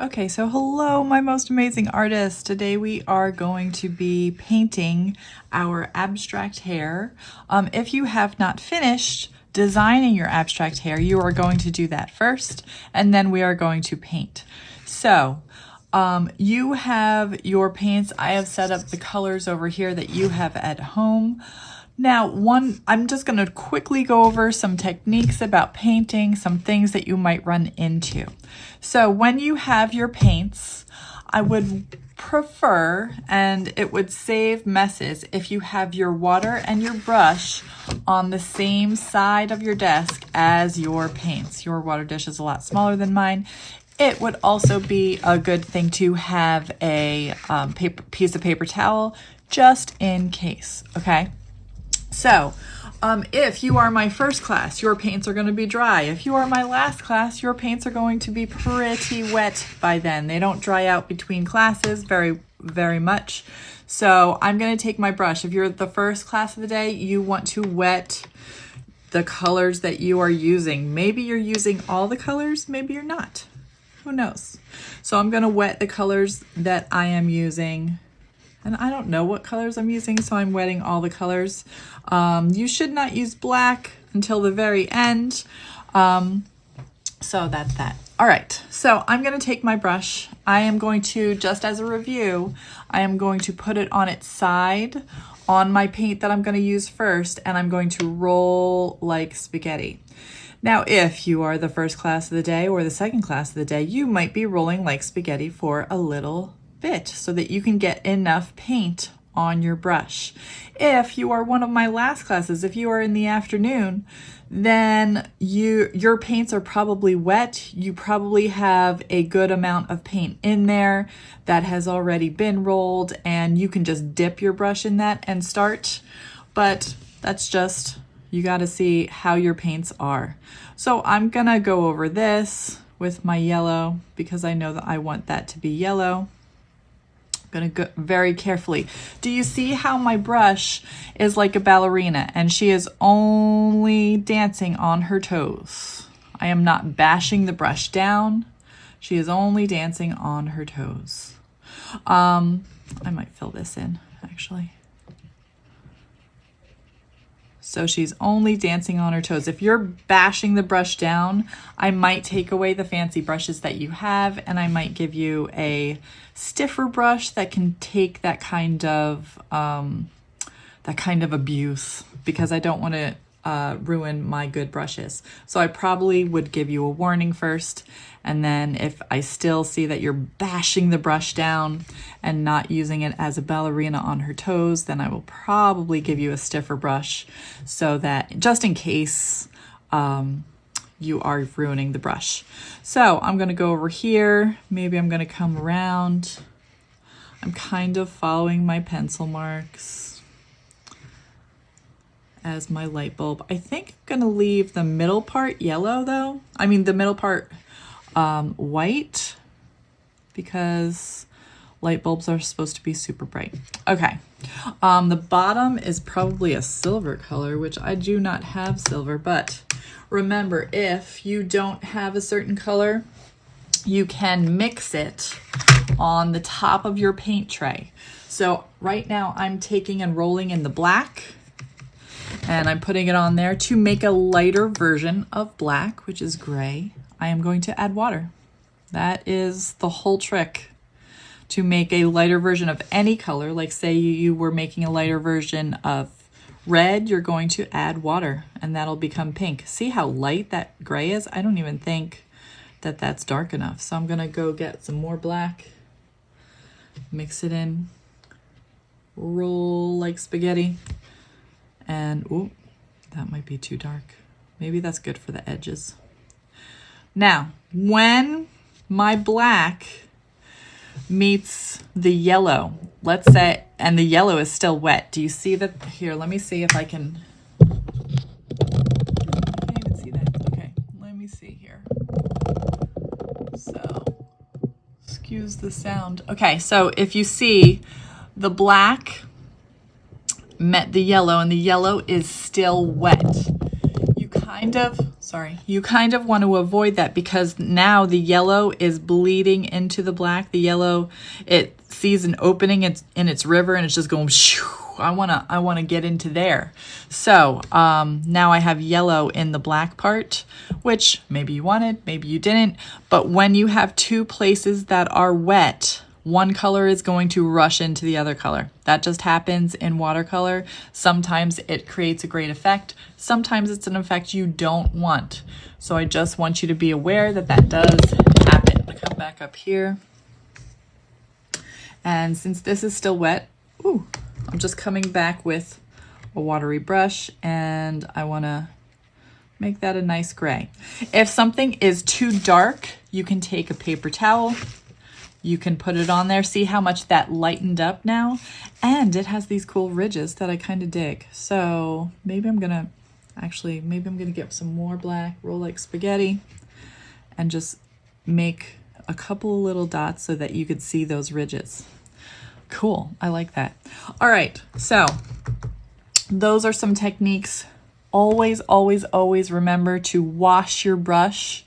Okay, so hello, my most amazing artists. Today we are going to be painting our abstract hare. If you have not finished designing your abstract hare, you are going to do that first, and then we are going to paint. So, you have your paints. I have set up the colors over here that you have at home. Now, I'm just going to quickly go over some techniques about painting, some things that you might run into. So when you have your paints, I would prefer, and it would save messes, if you have your water and your brush on the same side of your desk as your paints. Your water dish is a lot smaller than mine. It would also be a good thing to have a piece of paper towel just in case, okay? So, if you are my first class, your paints are going to be dry. If you are my last class, your paints are going to be pretty wet by then. They don't dry out between classes very much. So I'm going to take my brush. If you're the first class of the day, you want to wet the colors that you are using. Maybe you're using all the colors, maybe you're not. Who knows? So I'm going to wet the colors that I am using. And I don't know what colors I'm using, so I'm wetting all the colors. You should not use black until the very end. So that's that. All right, so I'm gonna take my brush. I am going to, just as a review, I am going to put it on its side on my paint that I'm gonna use first, and I'm going to roll like spaghetti. Now, if you are the first class of the day or the second class of the day, you might be rolling like spaghetti for a little bit so that you can get enough paint on your brush. If you are one of my last classes, if you are in the afternoon, then your paints are probably wet. You probably have a good amount of paint in there that has already been rolled, and you can just dip your brush in that and start. But that's just, you got to see how your paints are. So I'm gonna go over this with my yellow because I know that I want that to be yellow. Gonna go very carefully. Do you see how my brush is like a ballerina and she is only dancing on her toes? I am not bashing the brush down. She is only dancing on her toes. I might fill this in actually. So she's only dancing on her toes. If you're bashing the brush down, I might take away the fancy brushes that you have, and I might give you a stiffer brush that can take that kind of abuse, because I don't want to ruin my good brushes. So I probably would give you a warning first, and then if I still see that you're bashing the brush down and not using it as a ballerina on her toes, then I will probably give you a stiffer brush so that just in case you are ruining the brush. So I'm going to go over here. Maybe I'm going to come around. I'm kind of following my pencil marks as my light bulb. I think I'm gonna leave the middle part yellow though. I mean the middle part white, because light bulbs are supposed to be super bright. Okay, the bottom is probably a silver color, which I do not have silver, but remember, if you don't have a certain color, you can mix it on the top of your paint tray. So right now I'm taking and rolling in the black, and I'm putting it on there to make a lighter version of black, which is gray. I am going to add water. That is the whole trick. To make a lighter version of any color, like say you were making a lighter version of red, you're going to add water and that'll become pink. See how light that gray is? I don't even think that that's dark enough. So I'm gonna go get some more black, mix it in, roll like spaghetti. And, ooh, that might be too dark. Maybe that's good for the edges. Now, when my black meets the yellow, let's say, and the yellow is still wet. Do you see that? Here, let me see if I can. I can't even see that. Okay, let me see here. So, excuse the sound. Okay, so if you see the black met the yellow and the yellow is still wet, you kind of, sorry, you kind of want to avoid that because now the yellow is bleeding into the black. The yellow, it sees an opening in its river and it's just going shoo. I want to get into there. So now I have yellow in the black part, which maybe you wanted, maybe you didn't. But when you have two places that are wet, one color is going to rush into the other color. That just happens in watercolor. Sometimes it creates a great effect. Sometimes it's an effect you don't want. So I just want you to be aware that that does happen. I'll come back up here. And since this is still wet, ooh, I'm just coming back with a watery brush and I want to make that a nice gray. If something is too dark, you can take a paper towel. You can put it on there. See how much that lightened up now? And it has these cool ridges that I kind of dig. So maybe I'm gonna get some more black, roll like spaghetti, and just make a couple of little dots so that you could see those ridges. Cool, I like that. All right, so those are some techniques. Always, always, always remember to wash your brush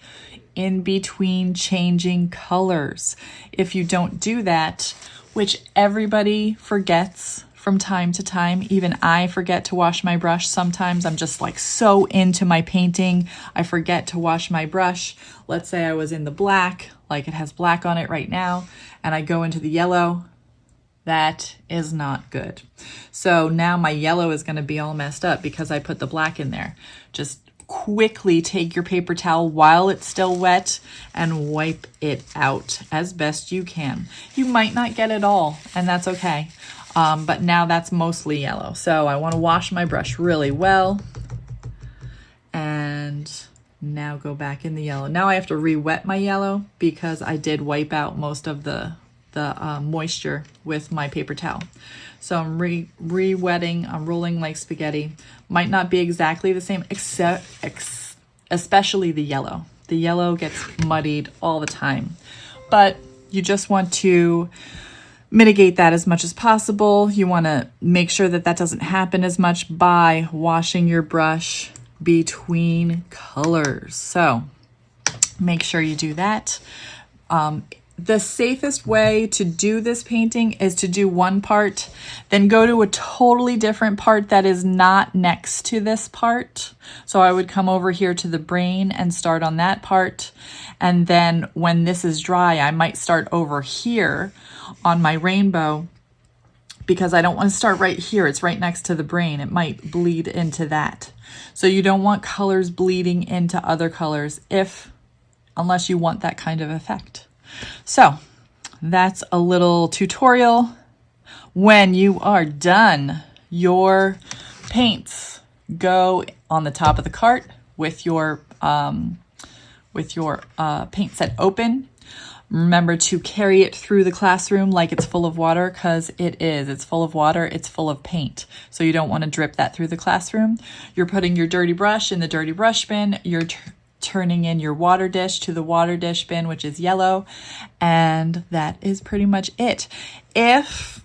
in between changing colors. If you don't do that, which everybody forgets from time to time, even I forget to wash my brush sometimes. I'm just like so into my painting, I forget to wash my brush. Let's say I was in the black, like it has black on it right now, and I go into the yellow. That is not good. So now my yellow is going to be all messed up because I put the black in there. Just quickly take your paper towel while it's still wet and wipe it out as best you can. You might not get it all, and that's okay. But now that's mostly yellow. So I want to wash my brush really well. And now go back in the yellow. Now I have to re-wet my yellow because I did wipe out most of the moisture with my paper towel. So I'm re-wetting, I'm rolling like spaghetti. Might not be exactly the same, especially the yellow. The yellow gets muddied all the time. But you just want to mitigate that as much as possible. You want to make sure that that doesn't happen as much by washing your brush between colors. So make sure you do that. The safest way to do this painting is to do one part, then go to a totally different part that is not next to this part. So I would come over here to the brain and start on that part. And then when this is dry, I might start over here on my rainbow because I don't want to start right here. It's right next to the brain. It might bleed into that. So you don't want colors bleeding into other colors unless you want that kind of effect. So that's a little tutorial. When you are done, your paints go on the top of the cart with your paint set open. Remember to carry it through the classroom like it's full of water, because it is. It's full of water. It's full of paint. So you don't want to drip that through the classroom. You're putting your dirty brush in the dirty brush bin. You're turning in your water dish to the water dish bin, which is yellow. And that is pretty much it. If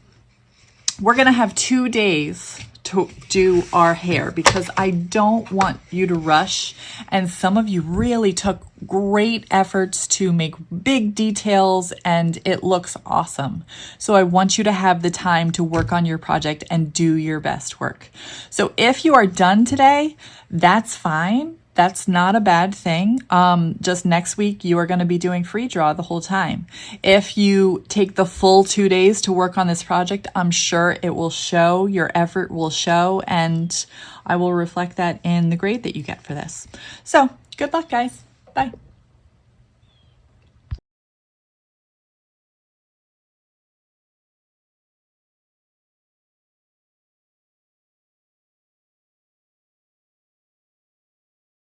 we're going to have 2 days to do our hair, because I don't want you to rush. And some of you really took great efforts to make big details and it looks awesome. So I want you to have the time to work on your project and do your best work. So if you are done today, that's fine. That's not a bad thing. Just next week, you are going to be doing free draw the whole time. If you take the full 2 days to work on this project, I'm sure it will show, your effort will show, and I will reflect that in the grade that you get for this. So good luck, guys. Bye.